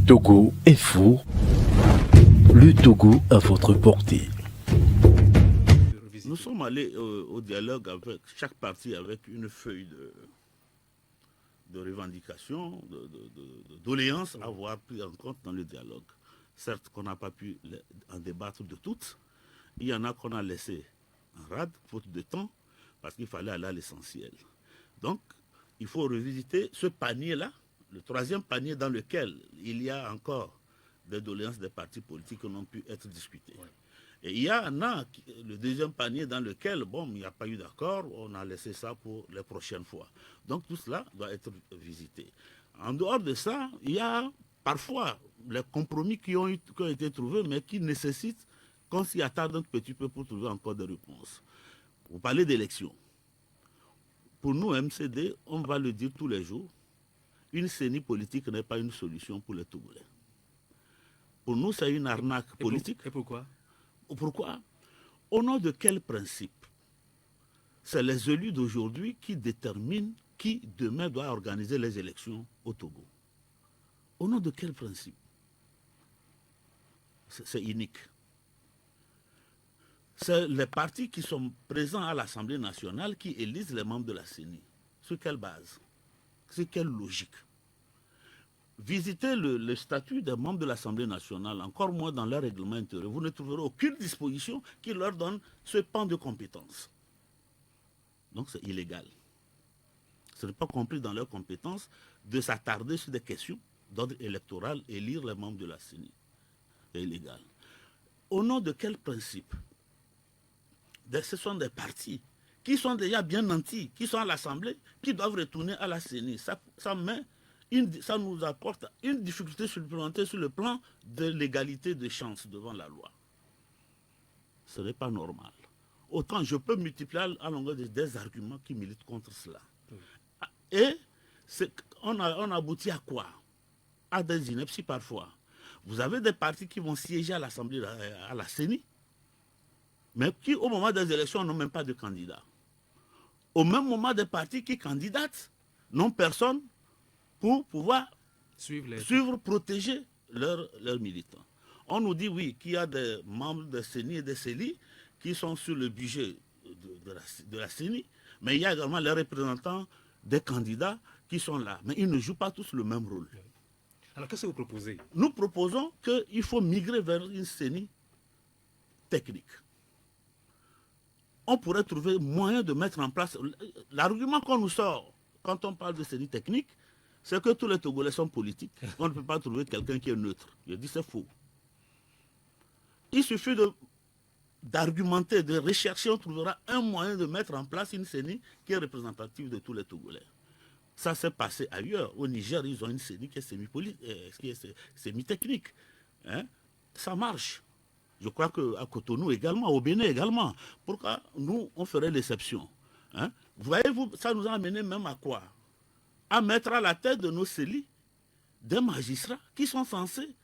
Togo est fou. Le Togo à votre portée. Nous sommes allés au dialogue avec chaque parti avec une feuille de revendications, de doléances à avoir pris en compte dans le dialogue. Certes qu'on n'a pas pu en débattre de toutes. Il y en a qu'on a laissé en rade, faute de temps, parce qu'il fallait aller à l'essentiel. Donc, il faut revisiter ce panier-là, le troisième panier dans lequel il y a encore des doléances des partis politiques qui n'ont pu être discutées. Ouais. Et il y en a le deuxième panier dans lequel, bon, il n'y a pas eu d'accord, on a laissé ça pour les prochaines fois. Donc tout cela doit être visité. En dehors de ça, il y a parfois les compromis qui ont été trouvés, mais qui nécessitent qu'on s'y attarde un petit peu pour trouver encore des réponses. Vous parlez d'élections. Pour nous, MCD, on va le dire tous les jours, une CENI politique n'est pas une solution pour les Togolais. Pour nous, c'est une arnaque politique. Et pourquoi? Pourquoi? Au nom de quel principe? C'est les élus d'aujourd'hui qui déterminent qui demain doit organiser les élections au Togo. Au nom de quel principe? C'est unique. C'est les partis qui sont présents à l'Assemblée nationale qui élisent les membres de la CENI. Sur quelle base? Sur quelle logique? Visitez le statut des membres de l'Assemblée nationale, encore moins dans leur règlement intérieur. Vous ne trouverez aucune disposition qui leur donne ce pan de compétences. Donc c'est illégal. Ce n'est pas compris dans leurs compétences de s'attarder sur des questions d'ordre électoral et élire les membres de la CENI. C'est illégal. Au nom de quel principe? Ce sont des partis qui sont déjà bien nantis, qui sont à l'Assemblée, qui doivent retourner à la CENI. Ça nous apporte une difficulté supplémentaire sur le plan de l'égalité de chance devant la loi. Ce n'est pas normal. Autant je peux multiplier à longueur des arguments qui militent contre cela. Et on aboutit à quoi? À des inepties parfois. Vous avez des partis qui vont siéger à l'Assemblée, à la CENI, mais qui, au moment des élections, n'ont même pas de candidat. Au même moment, des partis qui candidatent n'ont personne pour pouvoir suivre, protéger leurs militants. On nous dit, oui, qu'il y a des membres de CENI et de CELI qui sont sur le budget de la CENI, mais il y a également les représentants des candidats qui sont là. Mais ils ne jouent pas tous le même rôle. Alors, qu'est-ce que vous proposez? Nous proposons qu'il faut migrer vers une CENI technique. On pourrait trouver moyen de mettre en place... L'argument qu'on nous sort quand on parle de CENI technique, c'est que tous les Togolais sont politiques. On ne peut pas trouver quelqu'un qui est neutre. Je dis c'est faux. Il suffit d'argumenter, de rechercher, on trouvera un moyen de mettre en place une CENI qui est représentative de tous les Togolais. Ça s'est passé ailleurs. Au Niger, ils ont une CENI qui est semi-technique. Hein? Ça marche. Je crois qu'à Cotonou également, au Bénin également. Pourquoi nous, on ferait l'exception? Hein? Voyez-vous, ça nous a amené même à quoi? À mettre à la tête de nos CELI des magistrats qui sont censés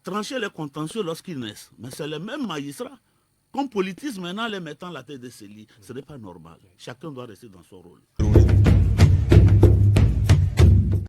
trancher les contentieux lorsqu'ils naissent. Mais c'est les mêmes magistrats qu'on politise maintenant les mettant à la tête des CELI. Ce n'est pas normal. Chacun doit rester dans son rôle.